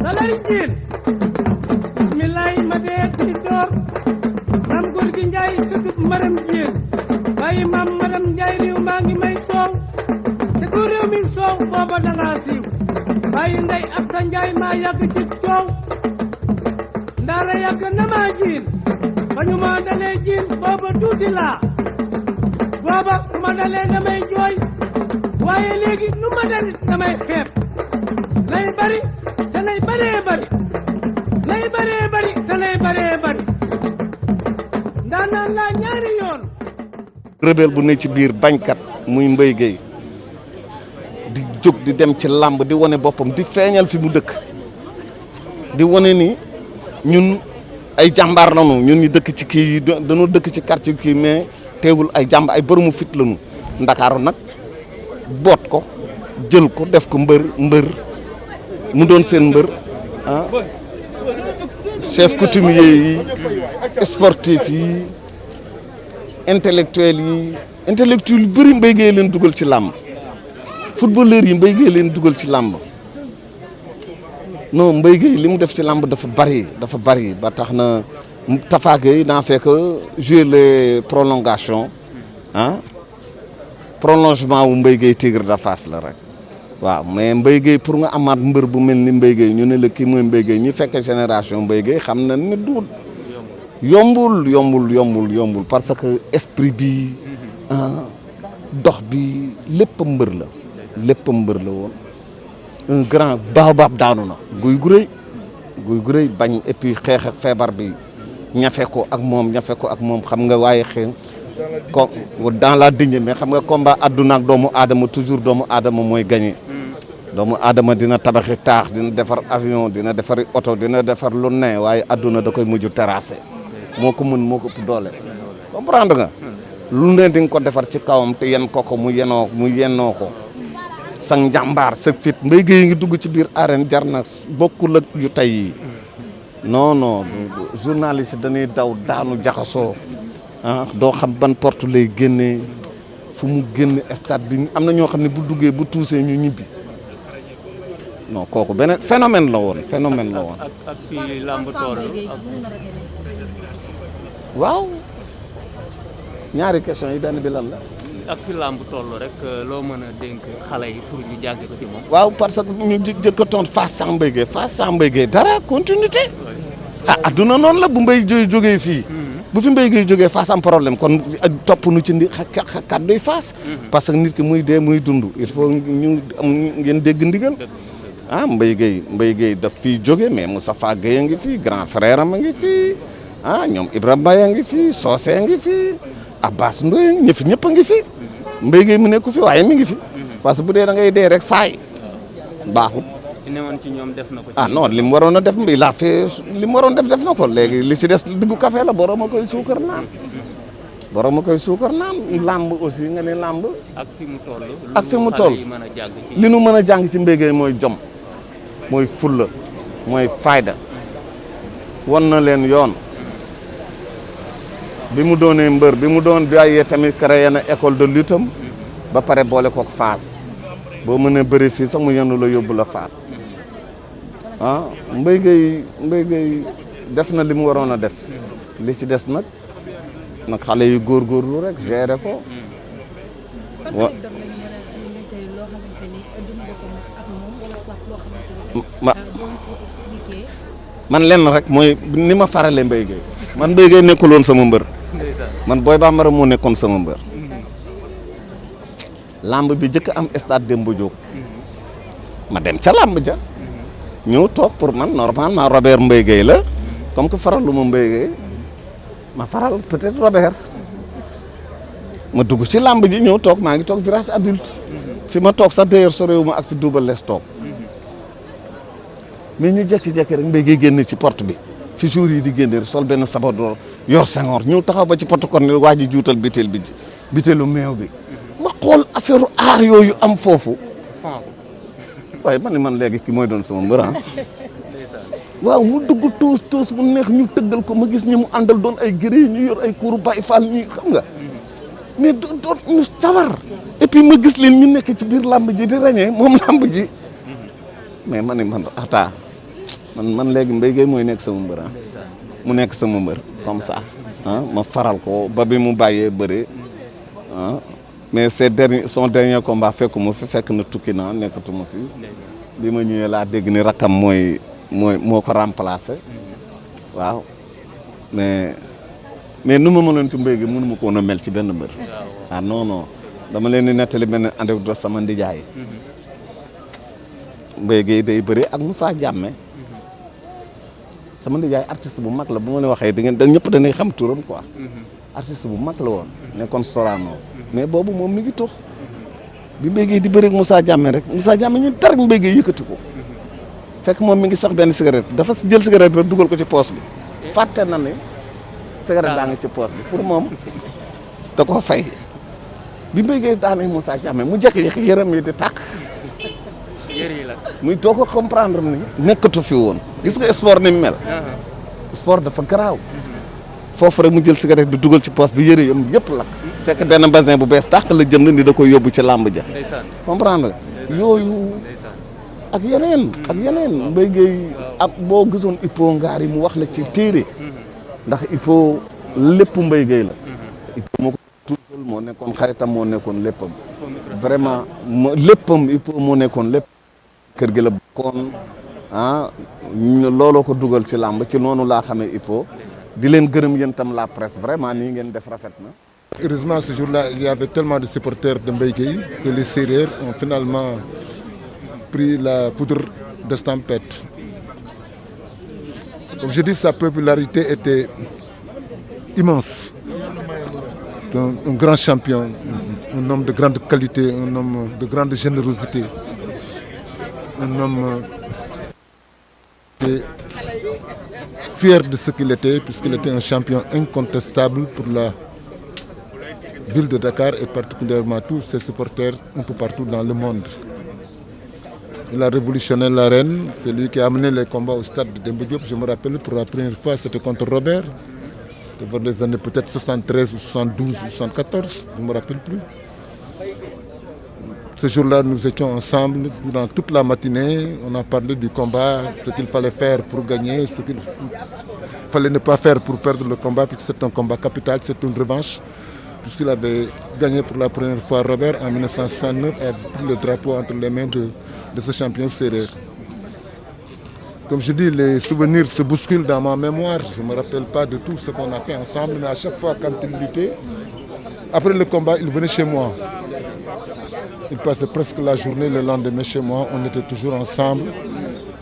salari jiin bismillahi ma dee ci door maam góor gi njaay sutub maram jiin bàyyi maam maram njaay riw maa ngi may soow te ku réew mi soow booba danga siiw bàyyi ndey ak sa njaay maa yàgg ci coow ndaara yàgg na maa jiin ba ñu ma dalee jiin booba tuuti laa booba su ma dalee damay jooy waaye léegi nu ma dalit damay xeeb nay bari te nay baree bari nay baree bari te nay baree bari ndaanaan laa ñaari yoon rebelle bu ne ci biir bañkat muy Mbaye Gueye di jóg di dem ci làmb di wane boppam di feeñal fi mu dëkk di wane ni ñun ay jàmbaar lañu ñun ñu dëkk ci kii yi dañoo dëkk ci quartier kii mais teewul ay jàmb ay boromu fit lañu Ndakaaru nag boot ko jël ko def ko mbër mu doon seen mbër ah chef coutumier yi sportif yi intellectuel yu bëri Mbaye Gueye leen dugal ci làmb footballeur yi Mbaye Gueye leen dugal ci làmb non Mbaye Gueye li mu def ci làmb dafa bari ba tax na Tafa Gueye n'a fait que jouer les prolongations ah prolongement wu Mbaye Gueye Tigre de Fass la rek waaw mais Mbaye Gueye pour nga amaat mbër bu mel ni Mbaye Gueye ñu ne la kii mooy Mbaye Gueye ñu fekk génération Mbaye Gueye xam na ne du yombul parce que esprit bi dox bi lépp mbër la woon un grand baobab daanu na guy gu rëy bañ et puis xeex ak feebar bi ñafe ko ak moom xam nga waaye xëy ko dans la dignité mais xam nga combat àdduna ak doomu aadama toujours doomu aadama mooy gagné doomu aadama dina tabaxi taax dina defar avion dina defari oto dina defar lu ne waaye àdduna da koy mujj terrassé moo ko mën moo ko ëpp doole comprendre nga lu ne di nga ko defar ci kawam te yen ko mu yennoo ko sa njàmbaar sa fit Mbaye Gueye ngi dugg ci biir arène jar na bokkul ak yu tey yi non journaliste dañuy daw daanu jaxasoo doo xam ban porte lay génnee fu mu génn stade bi am na ñoo xam ne bu duggee bu tuusee ñu ñibbi non kooku beneen phénomène la woon ak fii làmb toll waaw ñaari question yi benn bi lan la ak fi làmb toll rek loo mën a dénk xale yi pour ñu jànge ko ci moom waaw parce que ñu jëkka toon face à Mbaye Gueye dara continuité adduna noonu la bu Mbaye jógee fii bu fi Mbaye Gueye jógee Fass am problème kon topp nu ci kàdduy Fass parce que nit ki muy dee muy dund il faut ñu ngeen dégg ndigal Mbaye Gueye daf fii jóge mais Moustapha Gueye a ngi fii grand frère am a ngi fii ñoom Ibrahima Mbaye a ngi fii Socé a ngi fii Abbas Ndoye ñëpp a ngi fi Mbaye Gueye mu nekku fi waaye mi ngi fi parce que bu dee da ngay dee rek saay baaxul ne woon ci ñoom def na ko non li mu waroon a def il a fait li mu waroon def na ko léegi li si des diggu café la borom a koy suukar naan làmb aussi nga ne làmb ak fi mu toll li nu mën a jàng ci Mbaye Gueye mooy jom mooy fulla mooy fayda won na leen yoon bi mu doonee mbër bi mu doon bàyyee tamit créé na école de lutte am ba pare boole kook Fass boo mënee bëri fii sax mu yenu la yóbbu la Fass Mbaye Gueye def na li mu waroon a def li ci des nag xale yu góorgóorlu rek gérer ko man lenn rek mooy ni ma farale Mbaye Gueye man Mbaye Gueye nekkuloon sama mbër man Boy Bambara moo nekkoon sama mbër lamb bi jëkk am stade Demba Diop ma dem ca lamb ja ñëw toog pour man normalement Robert Mbaye Gueye la comme que faral lu ma Mbaye Gueye ma faral peut-être Robert ma dugg ci lamb ji ñëw toog maa ngi toog virage adulte fi ma toog sax d'ailleurs sorewu ma ak fi Double Less toog mais ñu jékki-jékki rek Mbaye Gueye génn ci porte bi fi jour yi di génne sol benn sabadoor yor sengoor ñëw taxaw ba ci porte kon waa ji juutal bitéelu meew bi ma xool affaire aar yooyu am foofu waaye man léegi ki mooy doon sama mbër waaw mu dugg tuus mu neex ñu tëggal ko ma gis ñi mu àndal doon ay gëré ñu yor ay kuuru Baay Faal ñi xam nga mais doon ñu sawar et puis ma gis leen ñu nekk ci biir làmb ji di ràññee moom làmb ji mais man ata man léegi Mbaye Gueye mooy nekk sama mbër mu nekk sama mbër comme ça ma faral ko ba bi mu bàyyee bëre mais son dernier combat fekkuma fi fekk na tukki naa nekkatuma fi bi ma ñëwee laa dégg ni rakkam moo ko remplacé waaw mais nu ma mënoon ci Mbaye Gueye mënu ma ko woon a mel ci benn mbër non dama leen di nettali benn anecdote sama ndijaay Mbaye Gueye day bëri ak Moussa Diame sama ndijaay artiste bu mag la bu ma leen waxee ñëpp dañuy xam turam quoi artiste bu mag la woon nekkoon Sorano mais boobu moom mi ngi tux bi Mbaye Gueye di bëri ak Moussa Diame rek Moussa Diame ñu tar Mbaye Gueye yëkkati ko fekk moom mi ngi sax benn cigarette dafa jël cigarette bi dugal ko ci poos bi fàtte na ne cigarette daa ngi ci poos bi pour moom da koo fay bi Mbaye Gueye daanee Moussa Diame mu jékki-jékki yaram yi di tàkk muy doo ko comprendre ni nekkatu fi woon gis nga sport ni mu mel sport dafa garaaw foofu rek mu jël cigarette bi dugal ci poos bi yëre yam yëpp lakk fekk benn basin bu bees tàq la jënd ni da koy yóbbu ci làmb ja comprendre yooyu ak yeneen Mbaye Gueye ak boo gisoon Hippo Ngari mu wax la ci téere ndax Hippo lépp Mbaye Gueye la Hippo moo ko tuutal moo nekkoon xaritam moo nekkoon léppam vraiment léppam Hippo moo nekkoon lépp kër gi la bokkoon looloo ko dugal ci làmb ci noonu laa xamee Hippo di leen gërëm yéen tam la presse vraiment nii ngeen def rafet na. Heureusement ce jour-là il y avait tellement de supporters de Mbaye Gueye que les Sérères ont finalement pris la poudre d'estampette. Comme je dis, sa popularité était immense. C'est un grand champion, un homme de grande qualité, un homme de grande générosité, un homme fier de ce qu'il était, puisqu'il était un champion incontestable pour la ville de Dakar et particulièrement tous ses supporters un peu partout dans le monde. Il a révolutionné l'arène, c'est lui qui a amené les combats au stade de Demba Diop. Je me rappelle pour la première fois c'était contre Robert, devant les années peut-être 73 ou 72 ou 74, je ne me rappelle plus. Ce jour-là, nous étions ensemble durant toute la matinée. On a parlé du combat, ce qu'il fallait faire pour gagner, ce qu'il fallait ne pas faire pour perdre le combat, puisque c'est un combat capital, c'est une revanche. Puisqu'il avait gagné pour la première fois Robert en 1969 et a pris le drapeau entre les mains de ce champion sérère. Comme je dis, les souvenirs se bousculent dans ma mémoire. Je ne me rappelle pas de tout ce qu'on a fait ensemble, mais à chaque fois quand il luttait, après le combat, il venait chez moi. Il passait presque la journée le lendemain chez moi, on était toujours ensemble.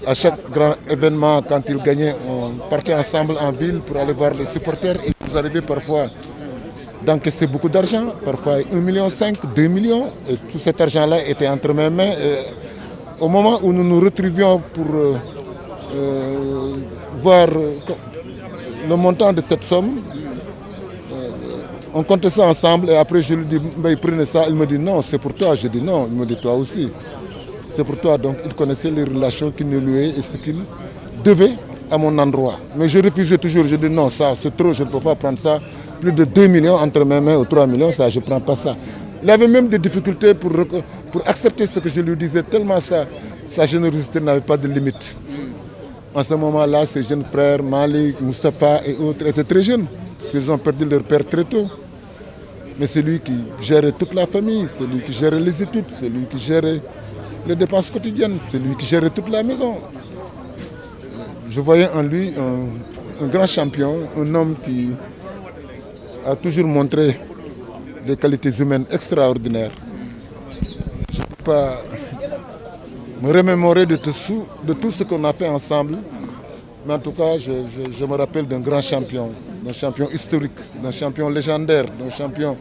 À chaque grand événement, quand il gagnait, on partait ensemble en ville pour aller voir les supporters. Il nous arrivait parfois d'encaisser beaucoup d'argent, parfois 1,5 million, 2 millions. Et tout cet argent-là était entre mes mains. Et au moment où nous nous retrouvions pour voir le montant de cette somme, on comptait ça ensemble et après je lui dis, il prenait ça, il me dit non, c'est pour toi. Je dis non, il me dit toi aussi. C'est pour toi. Donc il connaissait les relations qu'il nous louait et ce qu'il devait à mon endroit. Mais je refusais toujours, je dis non, ça c'est trop, je ne peux pas prendre ça. Plus de 2 millions entre mes mains ou 3 millions, ça je ne prends pas ça. Il avait même des difficultés pour accepter ce que je lui disais, tellement sa générosité n'avait pas de limite. En ce moment-là, ses jeunes frères, Malik, Moustapha et autres, étaient très jeunes, parce qu'ils ont perdu leur père très tôt. Mais c'est lui qui gérait toute la famille, c'est lui qui gérait les études, c'est lui qui gérait les dépenses quotidiennes, c'est lui qui gérait toute la maison. Je voyais en lui un grand champion, un homme qui a toujours montré des qualités humaines extraordinaires. Je ne peux pas me remémorer de tout ce qu'on a fait ensemble, mais en tout cas, je me rappelle d'un grand champion historique, d'un champion légendaire, d'un champion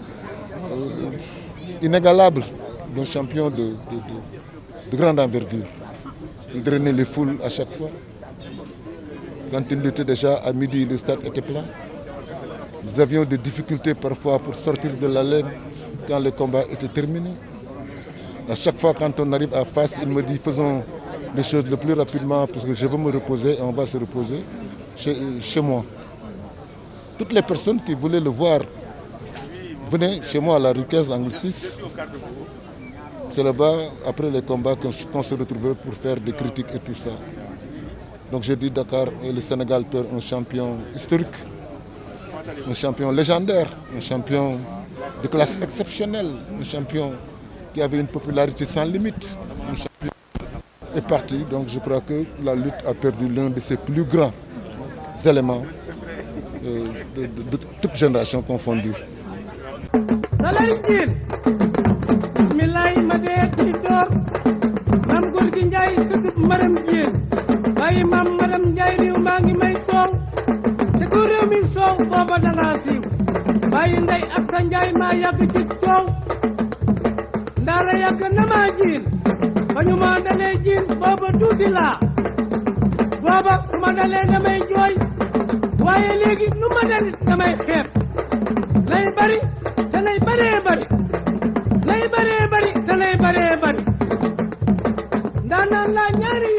inégalable, d'un champion de grande envergure. Il drainait les foules à chaque fois. Quand il était déjà à midi, le stade était plein. Nous avions des difficultés parfois pour sortir de la laine quand le combat était terminé. À chaque fois quand on arrive à face, il me dit faisons les choses le plus rapidement parce que je veux me reposer et on va se reposer chez moi. Toutes les personnes qui voulaient le voir venaient chez moi à la rue 15, angle 6. C'est là-bas, après les combats, qu'on se retrouvait pour faire des critiques et tout ça. Donc j'ai dit Dakar et le Sénégal perd un champion historique, un champion légendaire, un champion de classe exceptionnelle, un champion qui avait une popularité sans limite. Un champion est parti, donc je crois que la lutte a perdu l'un de ses plus grands éléments de toute génération confondue. Salari Diin bismillahi ma dee ci door maam góor gi Njaay sëtub Maram Diin bàyyi maam Maram Njaay réew maa ngi may soow te ku réew mi soow booba danga siiw bàyyi ndey ak sa Njaay maa yàgg ci coow ndaara yàgg na maa jiin ba ñu ma dalee jiin booba tuuti laa booba su ma dalee damay jooy waaye léegi nu ma dalit damay xeeb lay bari te lay baree bari lay baree bari te lay baree bari ndaanaan laa ñaari